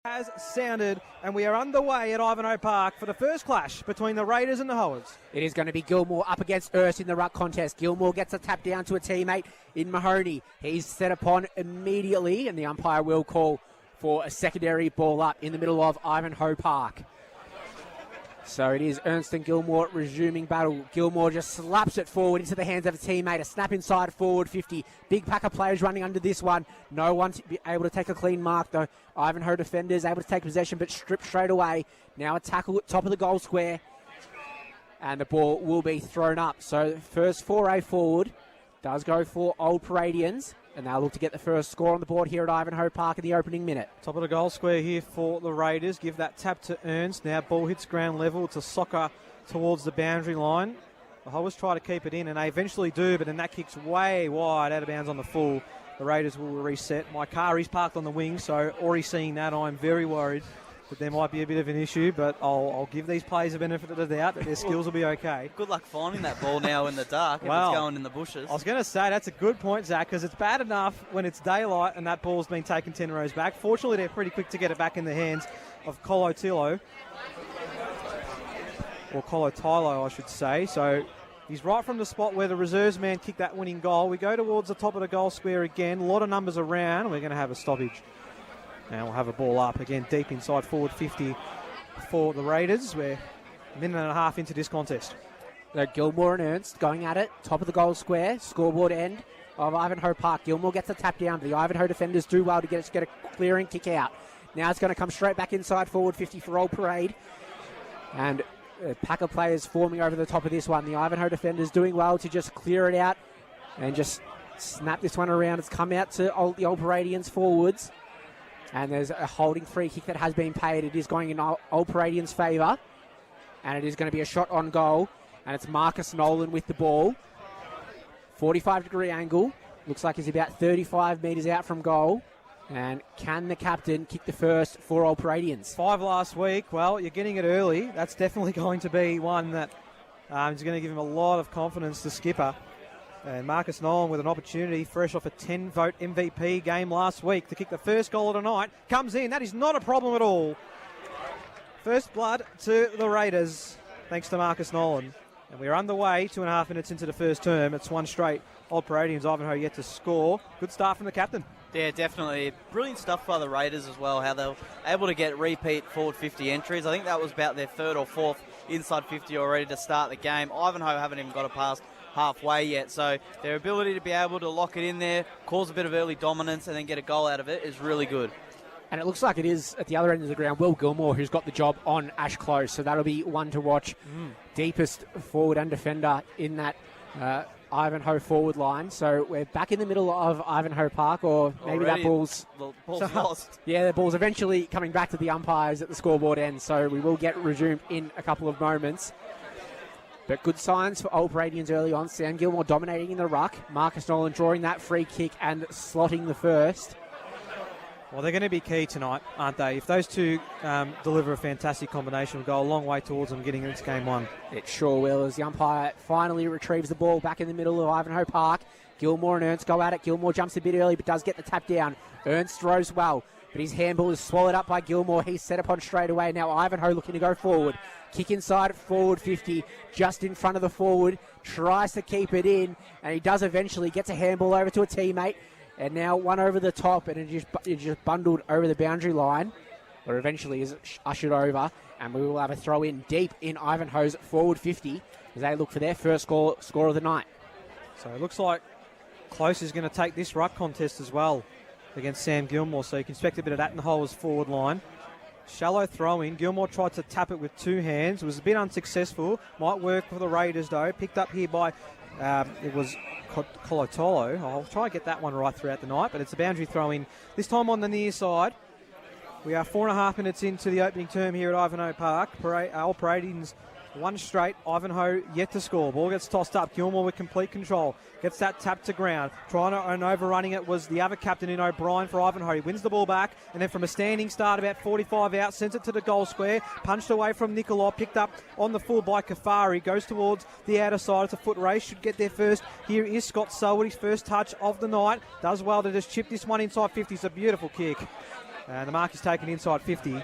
Has sounded, and we are underway at Ivanhoe Park for the first clash between the Raiders and the Hoers. It is going to be Gilmore up against Erst in the ruck contest. Gilmore gets a tap down to a teammate in Mahoney. He's set upon immediately, and the umpire will call for a secondary ball up in the middle of Ivanhoe Park. So it is Ernst and Gilmore resuming battle. Gilmore just slaps it forward into the hands of a teammate. A snap inside forward 50. Big pack of players running under this one. No one to be able to take a clean mark though. Ivanhoe defenders able to take possession but stripped straight away. Now a tackle at top of the goal square. And the ball will be thrown up. So first foray forward does go for Old Paradians. And they'll look to get the first score on the board here at Ivanhoe Park in the opening minute. Top of the goal square here for the Raiders. Give that tap to Ernst. Now ball hits ground level. It's a soccer towards the boundary line. The Hoers try to keep it in, and they eventually do, but then that kicks way wide out of bounds on the full. The Raiders will reset. My car is parked on the wing, so already seeing that, I'm very worried that there might be a bit of an issue, but I'll give these players a benefit of the doubt that their skills will be okay. Good luck finding that ball now in the dark if it's going in the bushes. I was going to say, that's a good point, Zach, because it's bad enough when it's daylight and that ball's been taken 10 rows back. Fortunately, they're pretty quick to get it back in the hands of Colotilo. Or Colotilo, I should say. So he's right from the spot where the reserves man kicked that winning goal. We go towards the top of the goal square again. A lot of numbers around. We're going to have a stoppage. Now we'll have a ball up again, deep inside forward 50 for the Raiders. We're a minute and a half into this contest. So Gilmore and Ernst going at it, top of the goal square, scoreboard end of Ivanhoe Park. Gilmore gets a tap down, but the Ivanhoe defenders do well to get a clearing kick out. Now it's going to come straight back inside forward 50 for Old Parade. And a pack of players forming over the top of this one. The Ivanhoe defenders doing well to just clear it out and just snap this one around. It's come out to the Old Paradians forwards. And there's a holding free kick that has been paid. It is going in Old Paradians' favour. And it is going to be a shot on goal. And it's Marcus Nolan with the ball. 45-degree angle. Looks like he's about 35 metres out from goal. And can the captain kick the first for Old Paradians? 5 last week. Well, you're getting it early. That's definitely going to be one that is going to give him a lot of confidence, the skipper. And Marcus Nolan with an opportunity, fresh off a 10-vote MVP game last week, to kick the first goal of the night. Comes in. That is not a problem at all. First blood to the Raiders, thanks to Marcus Nolan. And we're underway, 2.5 minutes into the first term. It's one straight. Old Paradians, Ivanhoe yet to score. Good start from the captain. Yeah, definitely. Brilliant stuff by the Raiders as well, how they were able to get repeat forward 50 entries. I think that was about their third or fourth inside 50 already to start the game. Ivanhoe haven't even got a pass halfway yet, so their ability to be able to lock it in there, cause a bit of early dominance and then get a goal out of it is really good. And it looks like it is at the other end of the ground Will Gilmore who's got the job on Ash Close, so that'll be one to watch. Deepest forward and defender in that Ivanhoe forward line. So we're back in the middle of Ivanhoe Park, or maybe already that ball's lost. Yeah, the ball's eventually coming back to the umpires at the scoreboard end, so we will get resumed in a couple of moments. But good signs for Old Paradians early on. Sam Gilmore dominating in the ruck. Marcus Nolan drawing that free kick and slotting the first. Well, they're going to be key tonight, aren't they? If those two deliver a fantastic combination, we'll go a long way towards them getting into game one. It sure will, as the umpire finally retrieves the ball back in the middle of Ivanhoe Park. Gilmore and Ernst go at it. Gilmore jumps a bit early but does get the tap down. Ernst throws well, but his handball is swallowed up by Gilmore. He's set upon straight away. Now Ivanhoe looking to go forward. Kick inside forward 50, just in front of the forward. Tries to keep it in, and he does eventually. Gets a handball over to a teammate. And now one over the top, and it just bundled over the boundary line, or eventually is ushered over, and we will have a throw in deep in Ivanhoe's forward 50 as they look for their first score of the night. So it looks like Close is going to take this ruck contest as well against Sam Gilmore, so you can expect a bit of that in the Hoers forward line. Shallow throw in. Gilmore tried to tap it with two hands. It was a bit unsuccessful. Might work for the Raiders though. Picked up here by it was Colotolo. I'll try and get that one right throughout the night, but it's a boundary throw in. This time on the near side. We are 4.5 minutes into the opening term here at Ivanhoe Park. Old Paradians one straight. Ivanhoe yet to score. Ball gets tossed up. Gilmore with complete control. Gets that tap to ground. Trying to, and overrunning it was the other captain in O'Brien for Ivanhoe. He wins the ball back, and then from a standing start about 45 out, sends it to the goal square. Punched away from Nicola. Picked up on the full by Kafari. Goes towards the outer side. It's a foot race. Should get there first. Here is Scott Selwood. His first touch of the night. Does well to just chip this one inside 50. It's a beautiful kick. And the mark is taken inside 50.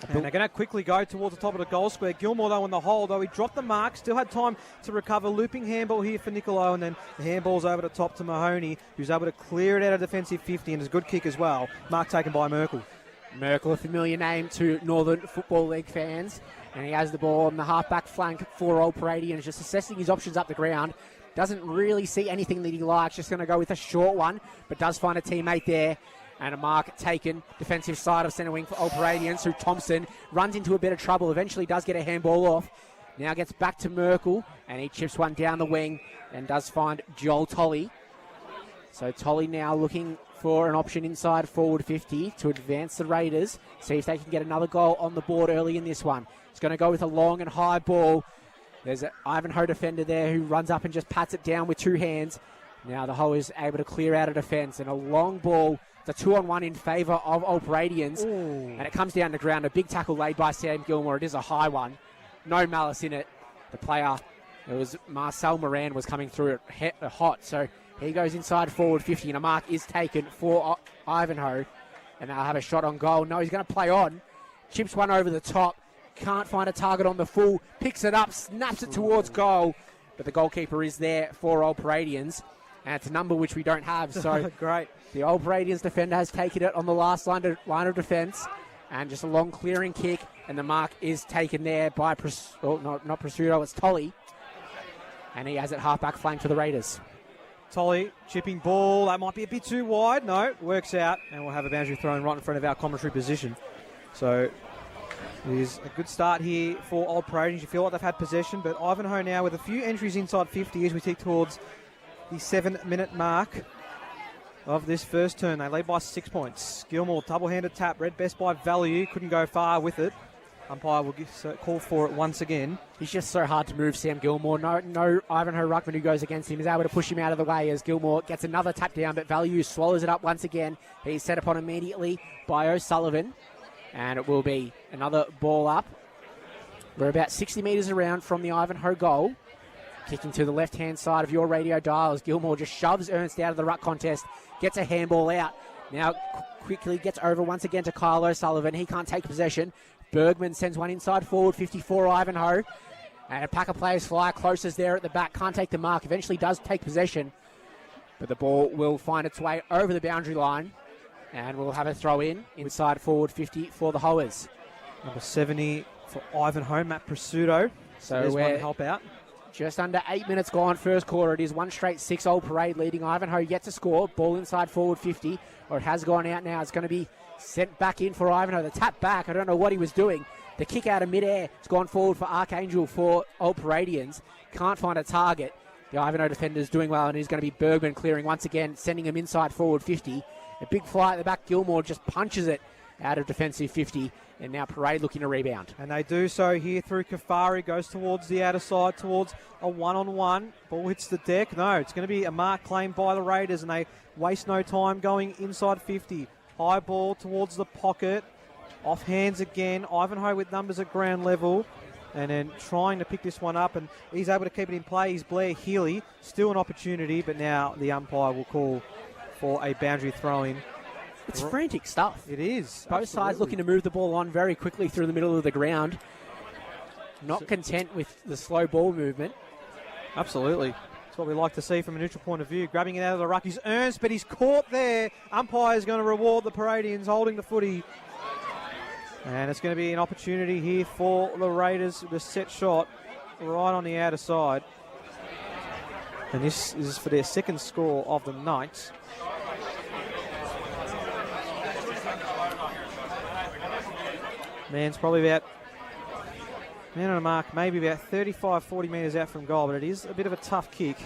And they're going to quickly go towards the top of the goal square. Gilmore, though, in the hole, though he dropped the mark, still had time to recover. Looping handball here for Nicolo, and then the handball's over the top to Mahoney, who's able to clear it out of defensive 50, and it's a good kick as well. Mark taken by Merkel. Merkel, a familiar name to Northern Football League fans, and he has the ball on the half-back flank for Old Paradians, just assessing his options up the ground. Doesn't really see anything that he likes, just going to go with a short one, but does find a teammate there. And a mark taken, defensive side of centre wing for Old Paradians, who Thompson runs into a bit of trouble, eventually does get a handball off. Now gets back to Merkel, and he chips one down the wing and does find Joel Tolley. So Tolley now looking for an option inside forward 50 to advance the Raiders, see if they can get another goal on the board early in this one. He's going to go with a long and high ball. There's an Ivanhoe defender there who runs up and just pats it down with two hands. Now the Hoe is able to clear out a defence, and a long ball. It's a 2-on-1 in favour of Old Paradians. And it comes down the ground. A big tackle laid by Sam Gilmore. It is a high one. No malice in it. The player, it was Marcel Moran, was coming through it hot. So he goes inside forward 50, and a mark is taken for Ivanhoe. And they'll have a shot on goal. No, he's going to play on. Chips one over the top. Can't find a target on the full. Picks it up, snaps it towards goal. But the goalkeeper is there for Old Paradians. And it's a number which we don't have. So Great. The Old Paradians defender has taken it on the last line of defence. And just a long clearing kick. And the mark is taken there by, not Prosciutto, it's Tolley. And he has it half-back flank for the Raiders. Tolley, chipping ball. That might be a bit too wide. No, works out. And we'll have a boundary thrown right in front of our commentary position. So it is a good start here for Old Paradians. You feel like they've had possession. But Ivanhoe now with a few entries inside 50 as we tick towards the 7-minute mark of this first turn. They lead by 6 points. Gilmore, double-handed tap, read best by value, couldn't go far with it. Umpire will call for it once again. He's just so hard to move, Sam Gilmore. No Ivanhoe ruckman who goes against him is able to push him out of the way as Gilmore gets another tap down, but value swallows it up once again. He's set upon immediately by O'Sullivan, and it will be another ball up. We're about 60 metres around from the Ivanhoe goal. Kicking to the left-hand side of your radio dial as Gilmore just shoves Ernst out of the ruck contest, gets a handball out. Now quickly gets over once again to Kyle O'Sullivan. He can't take possession. Bergman sends one inside forward, 54 Ivanhoe. And a pack of players fly. Closest there at the back, can't take the mark. Eventually does take possession. But the ball will find its way over the boundary line. And we'll have a throw in inside forward 50 for the Hoers. Number 70 for Ivanhoe, Matt Prosciutto. So there's one to help out. Just under 8 minutes gone, first quarter. It is 1-6 Old Parade leading Ivanhoe yet to score. Ball inside forward 50, or it has gone out now. It's going to be sent back in for Ivanhoe. The tap back, I don't know what he was doing. The kick out of midair, it's gone forward for Archangel for Old Paradians. Can't find a target. The Ivanhoe defender is doing well, and he's going to be Bergman clearing once again, sending him inside forward 50. A big fly at the back. Gilmore just punches it out of defensive 50. And now Parade looking to rebound. And they do so here through Kafari. Goes towards the outer side, towards a one-on-one. Ball hits the deck. No, it's going to be a mark claimed by the Raiders, and they waste no time going inside 50. High ball towards the pocket. Off hands again. Ivanhoe with numbers at ground level. And then trying to pick this one up, and he's able to keep it in play. He's Blair Healy. Still an opportunity, but now the umpire will call for a boundary throw-in. It's frantic stuff. It is. Both sides looking to move the ball on very quickly through the middle of the ground. Not content with the slow ball movement. Absolutely. That's what we like to see from a neutral point of view. Grabbing it out of the ruck is Ernst, but he's caught there. Umpire's going to reward the Paradians holding the footy. And it's going to be an opportunity here for the Raiders with a set shot right on the outer side. And this is for their second score of the night. Man's probably about, man on a mark, maybe about 35, 40 metres out from goal, but it is a bit of a tough kick.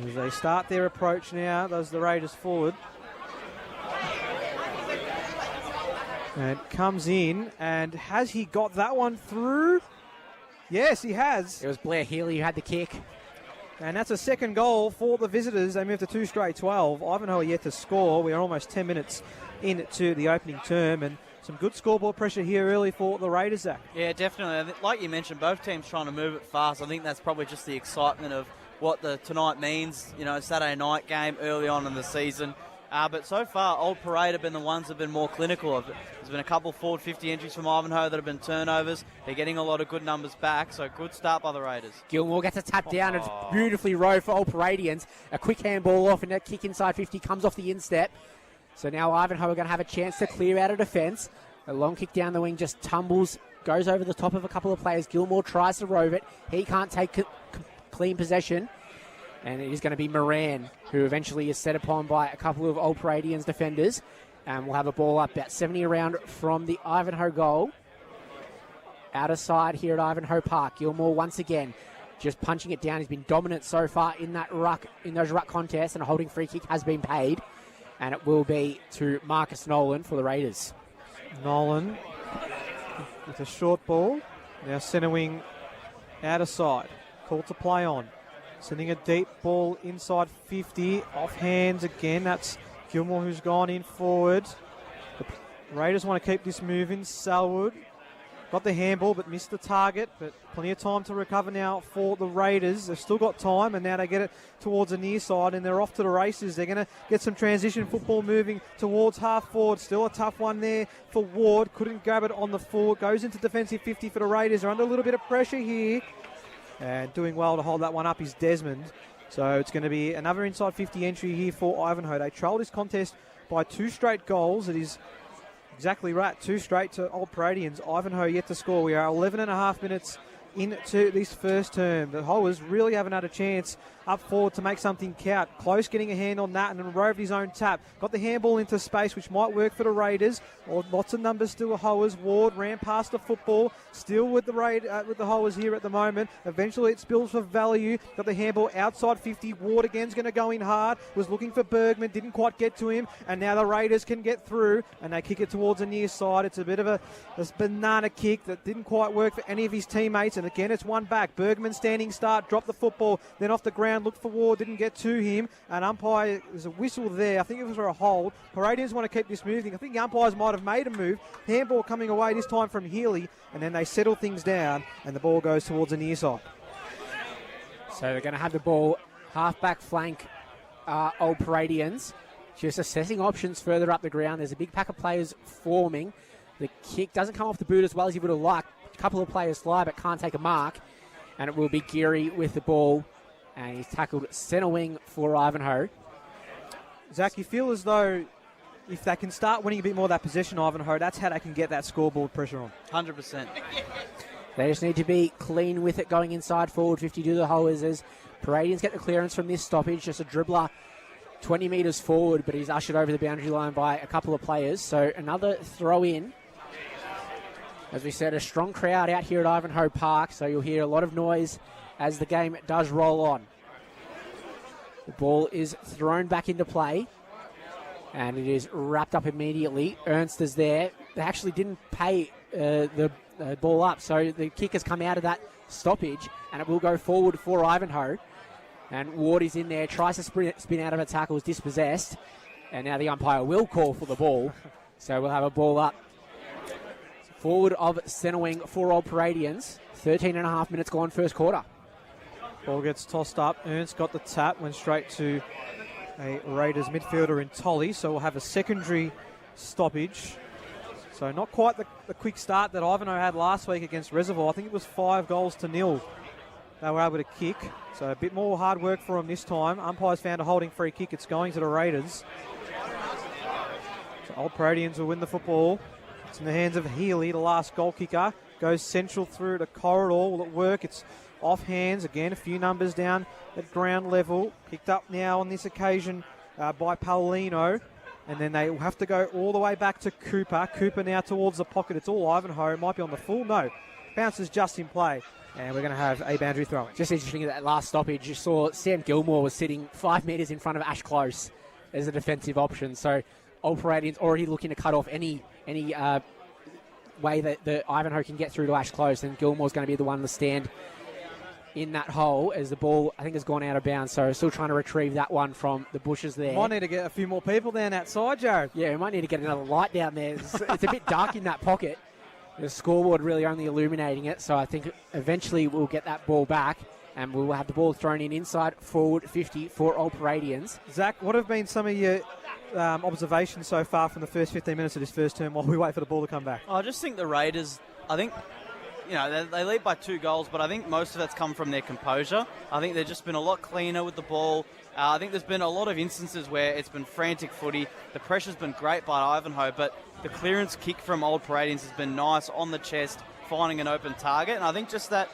As they start their approach now, those the Raiders forward. And comes in, and has he got that one through? Yes, he has. It was Blair Healy who had the kick. And that's a second goal for the visitors. They move to 2 straight 12. Ivanhoe yet to score. We are almost 10 minutes into the opening term, and some good scoreboard pressure here early for the Raiders, Zach. Yeah, definitely. Like you mentioned, both teams trying to move it fast. I think that's probably just the excitement of what the tonight means, Saturday night game early on in the season. But so far, Old Parade have been the ones that have been more clinical. There's been a couple forward 50 entries from Ivanhoe that have been turnovers. They're getting a lot of good numbers back, so good start by the Raiders. Gilmore gets a tap down. It's beautifully rowed for Old Paradians. A quick handball off and a kick inside 50 comes off the instep. So now Ivanhoe are going to have a chance to clear out of defence. A long kick down the wing just tumbles, goes over the top of a couple of players. Gilmore tries to rove it. He can't take clean possession. And it is going to be Moran, who eventually is set upon by a couple of Old Paradians defenders. And we'll have a ball up about 70 around from the Ivanhoe goal. Out of side here at Ivanhoe Park. Gilmore once again just punching it down. He's been dominant so far in those ruck contests, and a holding free kick has been paid. And it will be to Marcus Nolan for the Raiders. Nolan with a short ball. Now centre wing out of side. Call to play on. Sending a deep ball inside 50. Off hands again. That's Gilmore who's gone in forward. The Raiders want to keep this moving. Selwood got the handball but missed the target. But plenty of time to recover now for the Raiders. They've still got time, and now they get it towards the near side and they're off to the races. They're going to get some transition football moving towards half forward. Still a tough one there for Ward. Couldn't grab it on the full. Goes into defensive 50 for the Raiders. They're under a little bit of pressure here. And doing well to hold that one up is Desmond. So it's going to be another inside 50 entry here for Ivanhoe. They trail this contest by 2 straight goals. It is exactly right, 2 straight to Old Paradians. Ivanhoe yet to score. We are 11 and a half minutes into this first term. The Hoers really haven't had a chance up forward to make something count. Close getting a hand on that and then roved his own tap. Got the handball into space, which might work for the Raiders. Lots of numbers still Hoers. Ward ran past the football. Still with the Hoers here at the moment. Eventually it spills for value. Got the handball outside 50. Ward again's going to go in hard. Was looking for Bergman. Didn't quite get to him. And now the Raiders can get through. And they kick it towards the near side. It's a bit of a banana kick that didn't quite work for any of his teammates. And again, it's one back. Bergman standing start. Dropped the football. Then off the ground. Looked for Ward, didn't get to him, and umpire, there's a whistle there. I think it was for a hold. Paradians want to keep this moving. I think the umpires might have made a move. Handball coming away this time from Healy, and then they settle things down, and the ball goes towards the near side. So they're going to have the ball half-back flank, Old Paradians. Just assessing options further up the ground. There's a big pack of players forming. The kick doesn't come off the boot as well as you would have liked. A couple of players fly, but can't take a mark, and it will be Geary with the ball. And he's tackled centre wing for Ivanhoe. Zach, you feel as though if they can start winning a bit more of that possession, Ivanhoe, that's how they can get that scoreboard pressure on. 100%. They just need to be clean with it going inside forward 50 to the Hoers as Paradians get the clearance from this stoppage. Just a dribbler 20 metres forward, but he's ushered over the boundary line by a couple of players. So another throw in. As we said, a strong crowd out here at Ivanhoe Park, so you'll hear a lot of noise as the game does roll on. The ball is thrown back into play, and it is wrapped up immediately. Ernst is there. They actually didn't pay the ball up, so the kick has come out of that stoppage, and it will go forward for Ivanhoe. And Ward is in there, tries to spin out of a tackle, is dispossessed, and now the umpire will call for the ball. So we'll have a ball up forward of centre wing for Old Paradians. 13 and a half minutes gone first quarter. Ball gets tossed up. Ernst got the tap, went straight to a Raiders midfielder in Tolly, so we'll have a secondary stoppage. So not quite the quick start that Ivanhoe had last week against Reservoir. I think it was 5-0 they were able to kick. So a bit more hard work for them this time. Umpires found a holding free kick. It's going to the Raiders. So Old Paradians will win the football. It's in the hands of Healy, the last goal kicker. Goes central through the corridor. Will it work? It's off hands. Again, a few numbers down at ground level. Picked up now on this occasion by Paulino. And then they will have to go all the way back to Cooper. Cooper now towards the pocket. It's all Ivanhoe. It might be on the full. No. Bounces just in play. And we're going to have a boundary throw. Just interesting at that last stoppage, you saw Sam Gilmore was sitting 5 metres in front of Ash Close as a defensive option. So Old Paradians already looking to cut off any way that the Ivanhoe can get through to Ash Close, and Gilmore's going to be the one to stand in that hole as the ball, I think, has gone out of bounds. So still trying to retrieve that one from the bushes there. Might need to get a few more people down that side, Jared. Yeah, we might need to get another light down there. It's a bit dark in that pocket. The scoreboard really only illuminating it, so I think eventually we'll get that ball back. And we will have the ball thrown in inside forward 50 for Old Paradians. Zach, what have been some of your observations so far from the first 15 minutes of this first term while we wait for the ball to come back? I just think the Raiders, they lead by 2 goals, but I think most of that's come from their composure. I think they've just been a lot cleaner with the ball. I think there's been a lot of instances where it's been frantic footy. The pressure's been great by Ivanhoe, but the clearance kick from Old Paradians has been nice on the chest, finding an open target. And I think just that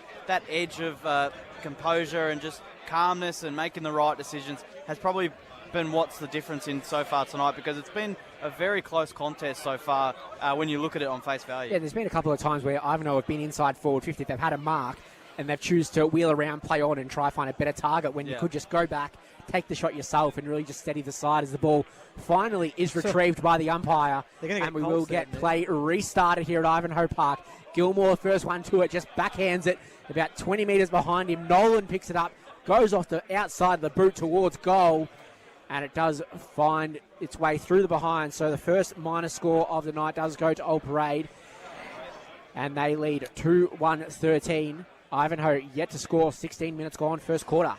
edge of composure and just calmness and making the right decisions has probably been what's the difference in so far tonight, because it's been a very close contest so far when you look at it on face value. Yeah, there's been a couple of times where Ivanhoe have been inside forward 50. They've had a mark and they've choose to wheel around, play on and try to find a better target when you could just go back, take the shot yourself and really just steady the side as the ball finally is retrieved by the umpire. And we will get play restarted here at Ivanhoe Park. Gilmore, first one to it, just backhands it about 20 metres behind him. Nolan picks it up, goes off the outside of the boot towards goal, and it does find its way through the behind. So the first minor score of the night does go to Old Parade, and they lead 2-1-13. Ivanhoe yet to score, 16 minutes gone, first quarter.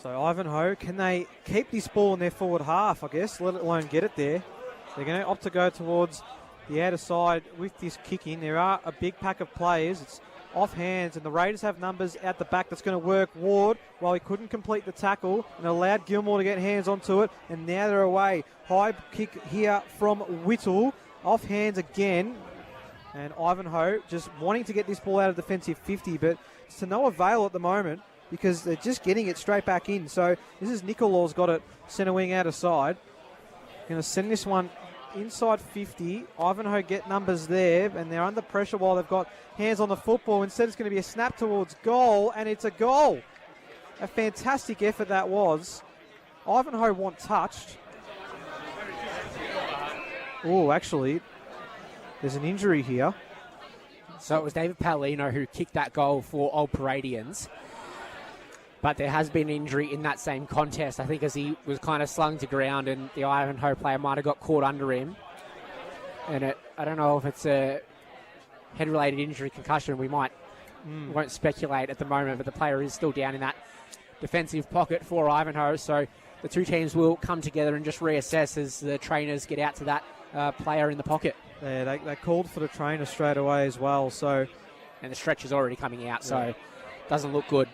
So Ivanhoe, can they keep this ball in their forward half, I guess, let alone get it there? They're going to opt to go towards the outer side with this kick in. There are a big pack of players. It's off hands, and the Raiders have numbers out the back that's going to work. Ward, while he couldn't complete the tackle, and allowed Gilmore to get hands onto it, and now they're away. High kick here from Whittle, off hands again, and Ivanhoe just wanting to get this ball out of defensive 50, but it's to no avail at the moment because they're just getting it straight back in. So this is Nicolau's got it centre wing out of side. Going to send this one inside 50. Ivanhoe get numbers there, and they're under pressure while they've got hands on the football. Instead, it's going to be a snap towards goal, and it's a goal. A fantastic effort that was. Ivanhoe want touched. Oh, actually, there's an injury here. So it was David Paolino who kicked that goal for Old Paradians. But there has been an injury in that same contest, I think, as he was kind of slung to ground and the Ivanhoe player might have got caught under him. And I don't know if it's a head-related injury, concussion. We won't speculate at the moment, but the player is still down in that defensive pocket for Ivanhoe. So the two teams will come together and just reassess as the trainers get out to that player in the pocket. Yeah, they called for the trainer straight away as well. So, and the stretch is already coming out, so it doesn't look good.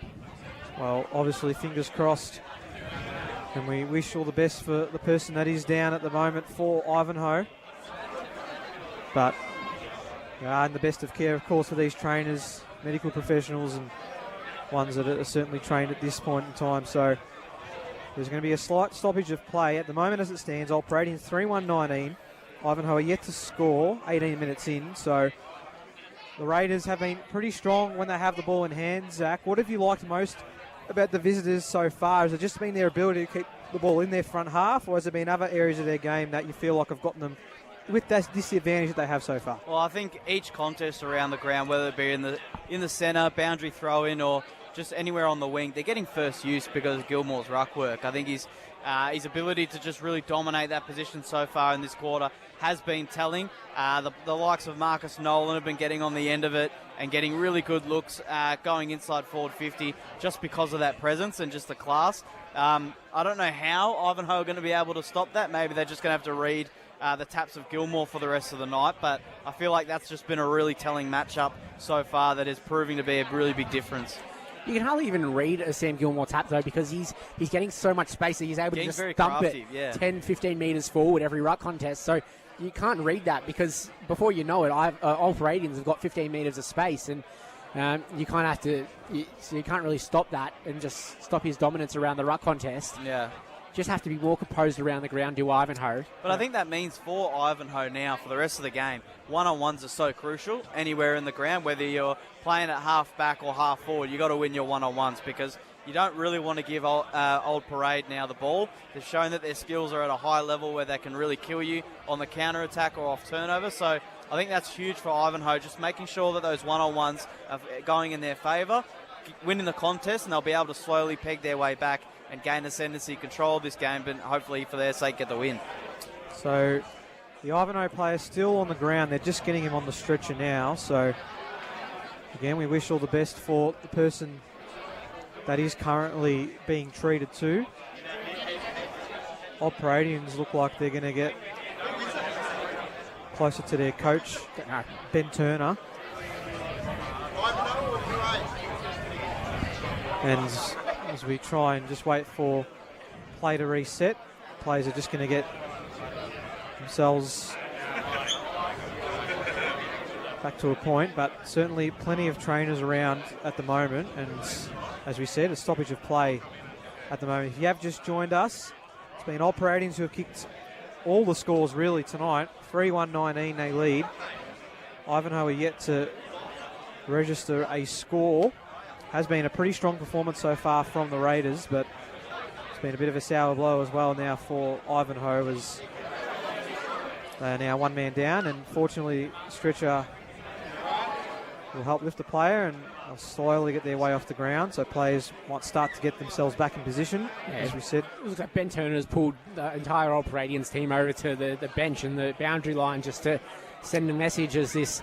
Well, obviously, fingers crossed. And we wish all the best for the person that is down at the moment for Ivanhoe. But in the best of care, of course, for these trainers, medical professionals, and ones that are certainly trained at this point in time. So there's going to be a slight stoppage of play. At the moment, as it stands, Old Paradians 3-1-19. Ivanhoe are yet to score, 18 minutes in. So the Raiders have been pretty strong when they have the ball in hand. Zach, what have you liked most about the visitors so far? Has it just been their ability to keep the ball in their front half, or has there been other areas of their game that you feel like have gotten them with this advantage that they have so far? Well, I think each contest around the ground, whether it be in the centre, boundary throw-in, or just anywhere on the wing, they're getting first use because of Gilmore's ruck work. I think his ability to just really dominate that position so far in this quarter has been telling. The likes of Marcus Nolan have been getting on the end of it and getting really good looks going inside forward 50 just because of that presence and just the class. I don't know how Ivanhoe are going to be able to stop that. Maybe they're just going to have to read the taps of Gilmore for the rest of the night, but I feel like that's just been a really telling matchup so far that is proving to be a really big difference. You can hardly even read a Sam Gilmore tap, though, because he's getting so much space that he's able to just dump it 10, 15 metres forward every ruck contest. So you can't read that because before you know it, Old Paradians have got 15 metres of space, and you kind of have to. So you can't really stop that and just stop his dominance around the ruck contest. Yeah. Just have to be more composed around the ground, do Ivanhoe. But I think that means for Ivanhoe now, for the rest of the game, one-on-ones are so crucial anywhere in the ground, whether you're playing at half back or half forward, you've got to win your one-on-ones because you don't really want to give Old Parade now the ball. They've shown that their skills are at a high level where they can really kill you on the counter-attack or off turnover. So I think that's huge for Ivanhoe, just making sure that those one-on-ones are going in their favour, winning the contest, and they'll be able to slowly peg their way back and gain ascendancy, control of this game, but hopefully for their sake get the win. So the Ivanhoe player's still on the ground. They're just getting him on the stretcher now. So again, we wish all the best for the person that is currently being treated to. Old Paradians look like they're going to get closer to their coach, Ben Turner. And as we try and just wait for play to reset, players are just going to get themselves back to a point, but certainly plenty of trainers around at the moment, and as we said, a stoppage of play at the moment. If you have just joined us, it's been Old Paradians who have kicked all the scores really tonight. 3-1-19 they lead. Ivanhoe are yet to register a score. Has been a pretty strong performance so far from the Raiders, but it's been a bit of a sour blow as well now for Ivanhoe, as they are now one man down, and fortunately Stretcher will help lift the player and they'll slowly get their way off the ground, so players might start to get themselves back in position, as we said. It looks like Ben Turner's pulled the entire Old Paradians team over to the bench and the boundary line just to send a message as this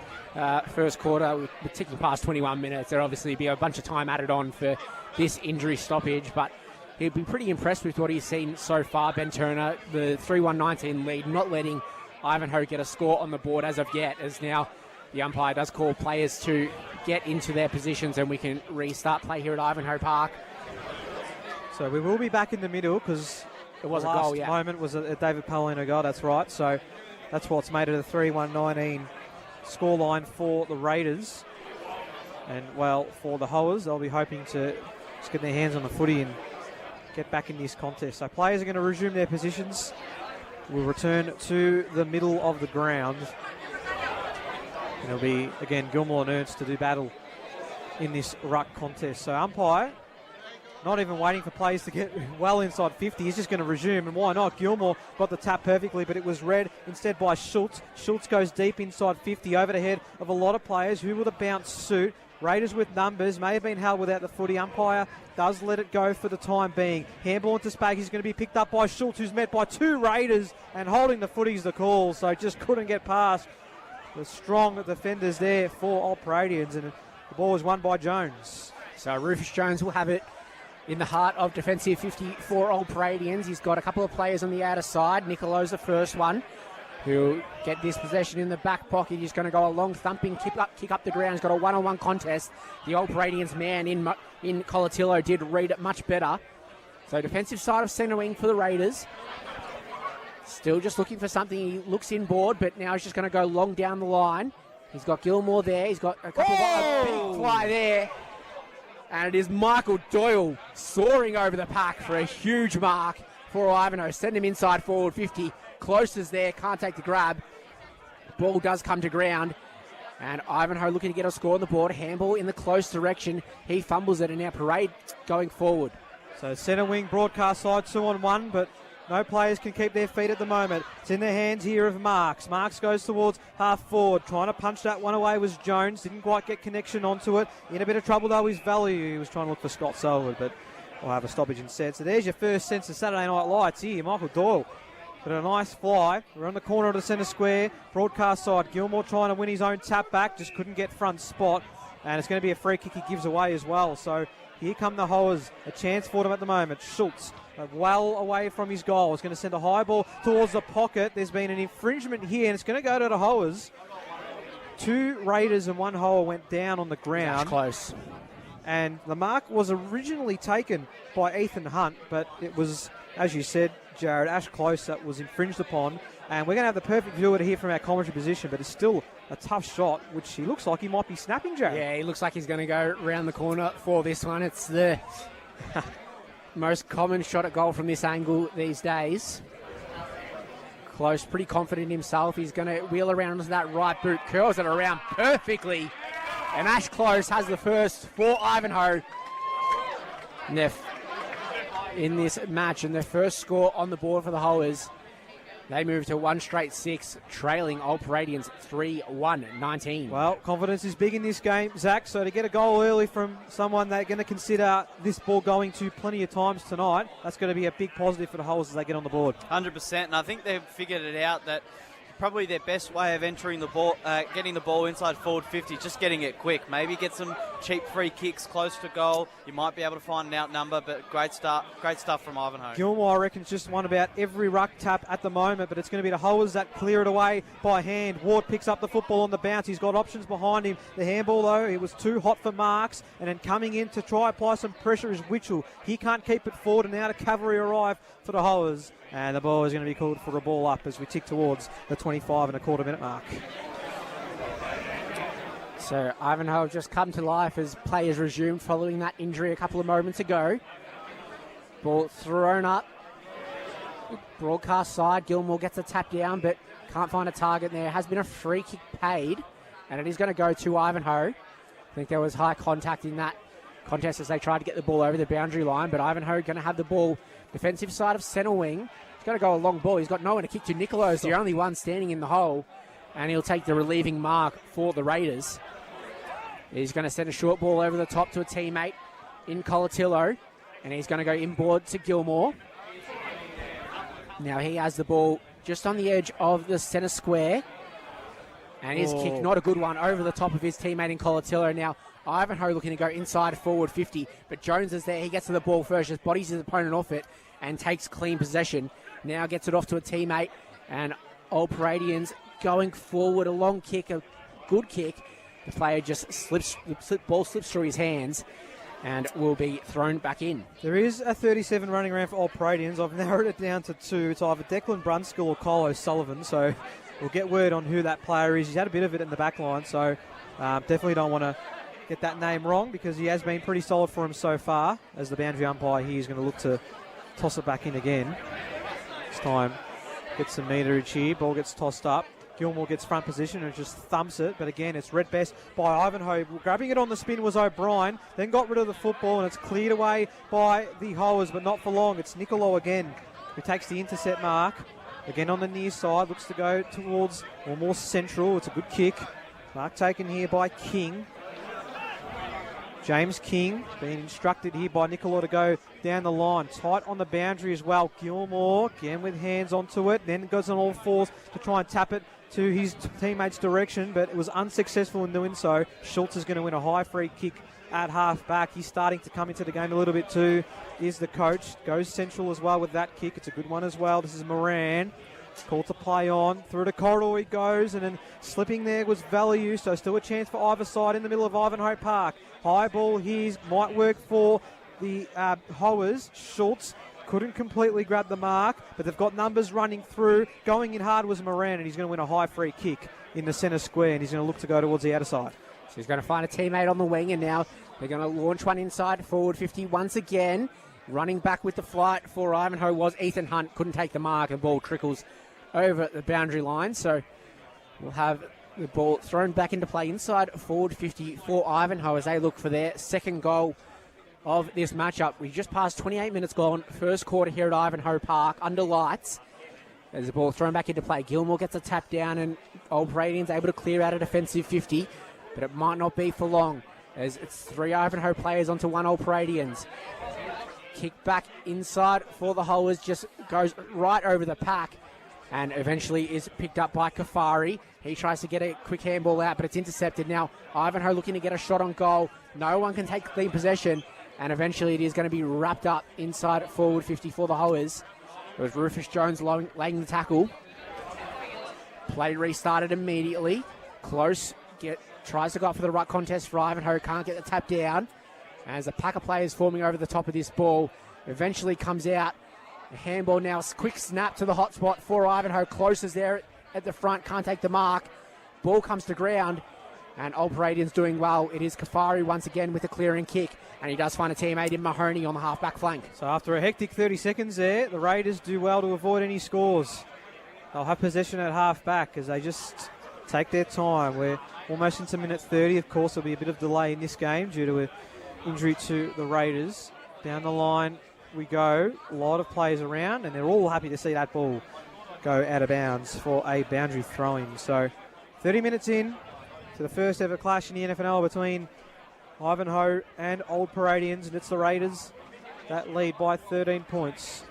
first quarter, we're ticking past 21 minutes. There'll obviously be a bunch of time added on for this injury stoppage, but he'll be pretty impressed with what he's seen so far. Ben Turner, the 3-1-19 lead, not letting Ivanhoe get a score on the board as of yet, as now the umpire does call players to get into their positions and we can restart play here at Ivanhoe Park. So we will be back in the middle because it was the a goal, last moment was a David Palino goal, that's right. So that's what's made it a 3-1-19 scoreline for the Raiders. And, well, for the Hoers, they'll be hoping to just get their hands on the footy and get back in this contest. So players are going to resume their positions. We'll return to the middle of the ground. And it'll be, again, Gilmore and Ernst to do battle in this ruck contest. So umpire, not even waiting for players to get well inside 50. He's just going to resume, and why not? Gilmore got the tap perfectly, but it was read instead by Schultz. Schultz goes deep inside 50, over the head of a lot of players. Who will the bounce suit? Raiders with numbers, may have been held without the footy. Umpire does let it go for the time being. Handball into Spag, he's going to be picked up by Schultz, who's met by two Raiders, and holding the footy's the call, so just couldn't get past the strong defenders there for Old Paradians, and the ball was won by Jones. So Rufus Jones will have it in the heart of defensive 50 for Old Paradians. He's got a couple of players on the outer side. Nicolo's the first one, who'll get this possession in the back pocket. He's going to go a long thumping kick up the ground. He's got a one-on-one contest. The Old Paradians man in Colatillo did read it much better. So defensive side of centre wing for the Raiders. Still just looking for something. He looks inboard, but now he's just going to go long down the line. He's got Gilmore there. He's got a couple of big fly there. And it is Michael Doyle soaring over the pack for a huge mark for Ivanhoe. Send him inside forward 50. Close is there, can't take the grab. Ball does come to ground. And Ivanhoe looking to get a score on the board. Handball in the close direction. He fumbles it, and now Parade going forward. So centre wing broadcast side 2-on-1, but no players can keep their feet at the moment. It's in the hands here of Marks. Marks goes towards half forward. Trying to punch that one away was Jones. Didn't quite get connection onto it. In a bit of trouble though is Value. He was trying to look for Scott Selwood, but we'll have a stoppage instead. So there's your first sense of Saturday Night Lights here. Michael Doyle. But a nice fly. We're on the corner of the centre square. Broadcast side. Gilmore trying to win his own tap back. Just couldn't get front spot. And it's going to be a free kick he gives away as well. So here come the Hoers. A chance for them at the moment. Schultz well away from his goal. He's going to send a high ball towards the pocket. There's been an infringement here, and it's going to go to the Hoers. Two Raiders and one Hoer went down on the ground. That's close. And the mark was originally taken by Ethan Hunt, but it was, as you said, Jared, Ash Close that was infringed upon. And we're going to have the perfect view of it here from our commentary position, but it's still a tough shot, which he looks like he might be snapping, Jared. Yeah, he looks like he's going to go around the corner for this one. It's the most common shot at goal from this angle these days. Close, pretty confident in himself. He's going to wheel around into that right boot, curls it around perfectly. And Ash Close has the first for Ivanhoe in this match, and their first score on the board for the Hoers. They move to 1 straight 6, trailing Old Paradians 3-1-19. Well, confidence is big in this game, Zach, so to get a goal early from someone they're going to consider this ball going to plenty of times tonight, that's going to be a big positive for the Hoers as they get on the board. 100%, and I think they've figured it out that probably their best way of entering the ball, getting the ball inside forward 50, just getting it quick. Maybe get some cheap free kicks close to goal. You might be able to find an outnumber, but great stuff from Ivanhoe. Gilmore, I reckon, just won about every ruck tap at the moment, but it's going to be the Hoers that clear it away by hand. Ward picks up the football on the bounce. He's got options behind him. The handball, though, it was too hot for Marks, and then coming in to try apply some pressure is Witchell. He can't keep it forward, and now the cavalry arrive for the Hoers. And the ball is going to be called for a ball up as we tick towards the 25 and a quarter minute mark. So Ivanhoe have just come to life as play has resumed following that injury a couple of moments ago. Ball thrown up. Broadcast side, Gilmore gets a tap down but can't find a target there. Has been a free kick paid and it is going to go to Ivanhoe. I think there was high contact in that contest as they tried to get the ball over the boundary line, but Ivanhoe going to have the ball defensive side of centre wing. He's going to go a long ball. He's got no one to kick to. Nicolo's the only one standing in the hole, and he'll take the relieving mark for the Raiders. He's going to send a short ball over the top to a teammate in Colatillo, and he's going to go inboard to Gilmore. Now he has the ball just on the edge of the centre square, and his kick, not a good one, over the top of his teammate in Colatillo. Now Ivanhoe looking to go inside forward 50, but Jones is there. He gets to the ball first, just bodies his opponent off it and takes clean possession. Now gets it off to a teammate, and Old Paradians going forward, a long kick, a good kick. The player just ball slips through his hands and will be thrown back in. There is a 37 running around for Old Paradians. I've narrowed it down to 2. It's either Declan Brunskill or Kyle O'Sullivan, so we'll get word on who that player is. He's had a bit of it in the back line, so definitely don't want to get that name wrong because he has been pretty solid for him so far. As the boundary umpire here is going to look to toss it back in again. This time gets some meterage here. Ball gets tossed up. Gilmore gets front position and just thumps it. But again, it's red best by Ivanhoe. Grabbing it on the spin was O'Brien. Then got rid of the football and it's cleared away by the Hoers, but not for long. It's Nicolo again who takes the intercept mark. Again on the near side. Looks to go towards or more central. It's a good kick. Mark taken here by King. James King being instructed here by Nicola to go down the line. Tight on the boundary as well. Gilmore again with hands onto it. Then goes on all fours to try and tap it to his teammate's direction, but it was unsuccessful in doing so. Schultz is going to win a high free kick at half back. He's starting to come into the game a little bit too. Is the coach. Goes central as well with that kick. It's a good one as well. This is Moran. Called to play on. Through the corridor he goes, and then slipping there was Value, so still a chance for either side in the middle of Ivanhoe Park. High ball here might work for the Hoers. Schultz couldn't completely grab the mark, but they've got numbers running through. Going in hard was Moran, and he's going to win a high free kick in the centre square, and he's going to look to go towards the outer side. So he's going to find a teammate on the wing, and now they're going to launch one inside forward 50 once again. Running back with the flight for Ivanhoe was Ethan Hunt. Couldn't take the mark, and ball trickles over the boundary line. So we'll have the ball thrown back into play inside forward 50 for Ivanhoe as they look for their second goal of this matchup. We just passed 28 minutes gone. First quarter here at Ivanhoe Park under lights. As the ball thrown back into play. Gilmore gets a tap down and Old Paradians able to clear out a defensive 50, but it might not be for long as it's 3 Ivanhoe players onto 1 Old Paradians. Kick back inside for the Hoers, just goes right over the pack and eventually is picked up by Kafari. He tries to get a quick handball out, but it's intercepted. Now Ivanhoe looking to get a shot on goal. No one can take clean possession, and eventually it is going to be wrapped up inside forward 50 for the Hoers. It was Rufus Jones laying the tackle. Play restarted immediately. Close tries to go up for the ruck contest for Ivanhoe. Can't get the tap down as a pack of players forming over the top of this ball. Eventually comes out. The handball now, quick snap to the hot spot for Ivanhoe. Close is there at the front, can't take the mark. Ball comes to ground, and Old Paradians doing well. It is Kafari once again with a clearing kick, and he does find a teammate in Mahoney on the half-back flank. So after a hectic 30 seconds there, the Raiders do well to avoid any scores. They'll have possession at half-back as they just take their time. We're almost into minute 30. Of course, there'll be a bit of delay in this game due to an injury to the Raiders. Down the line we go. A lot of players around, and they're all happy to see that ball go out of bounds for a boundary throw-in. So 30 minutes in to the first ever clash in the NFL between Ivanhoe and Old Paradians, and it's the Raiders that lead by 13 points.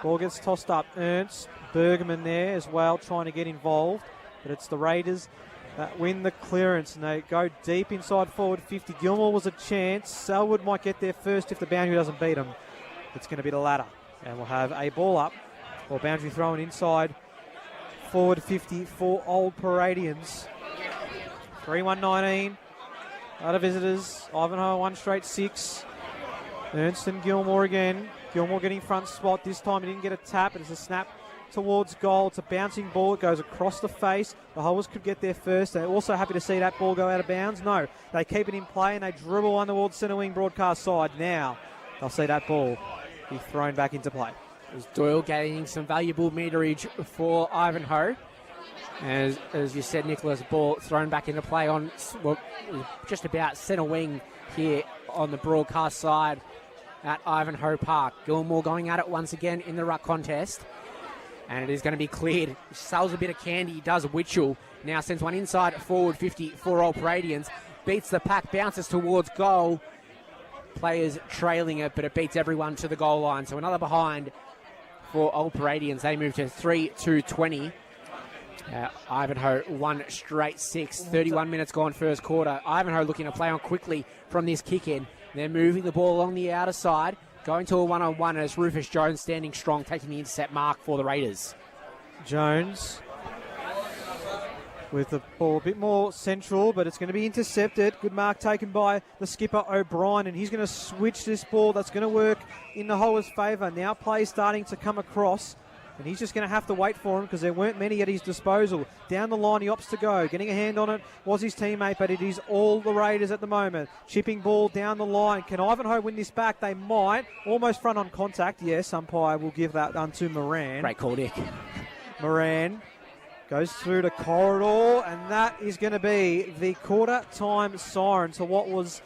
Ball gets tossed up. Ernst, Bergman there as well, trying to get involved. But it's the Raiders that win the clearance, and they go deep inside forward 50. Gilmore was a chance. Selwood might get there first if the boundary doesn't beat them. It's going to be the latter. And we'll have a ball up, or boundary thrown inside forward 50 for Old Paradians. 3-1-19. Other visitors. Ivanhoe 1 straight 6. Ernst and Gilmore again. Gilmore getting front spot. This time he didn't get a tap. It's a snap towards goal. It's a bouncing ball. It goes across the face. The Holders could get there first. They're also happy to see that ball go out of bounds. No, they keep it in play and they dribble one towards centre wing broadcast side. Now they'll see that ball be thrown back into play. Doyle gaining some valuable meterage for Ivanhoe. As you said, Nicholas, ball thrown back into play on just about centre wing here on the broadcast side at Ivanhoe Park. Gilmore going at it once again in the ruck contest. And it is going to be cleared. Sells a bit of candy, does Witchell. Now sends one inside forward 50 for Old Paradians. Beats the pack, bounces towards goal. Players trailing it, but it beats everyone to the goal line. So another behind for Old Paradians. They move to 3-2-20. Ivanhoe 1 straight 6. 31 minutes gone first quarter. Ivanhoe looking to play on quickly from this kick in. They're moving the ball along the outer side. Going to a one-on-one as Rufus Jones standing strong, taking the intercept mark for the Raiders. Jones with the ball a bit more central, but it's going to be intercepted. Good mark taken by the skipper O'Brien, and he's going to switch this ball. That's going to work in the Holders' favour. Now play starting to come across, and he's just going to have to wait for him because there weren't many at his disposal. Down the line, he opts to go. Getting a hand on it was his teammate, but it is all the Raiders at the moment. Chipping ball down the line. Can Ivanhoe win this back? They might. Almost front on contact. Yes, umpire will give that done to Moran. Great call, Dick. Moran goes through the corridor, and that is going to be the quarter-time siren to what was,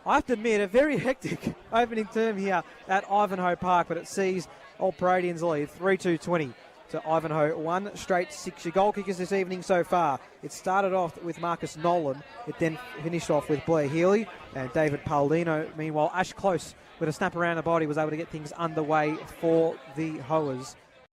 I have to admit, a very hectic opening term here at Ivanhoe Park, but it sees Old Paradians lead 3-2-20 to Ivanhoe 1 straight 6. Your goal kickers this evening so far. It started off with Marcus Nolan. It then finished off with Blair Healy and David Paulino. Meanwhile, Ash Close with a snap around the body was able to get things underway for the Hoers.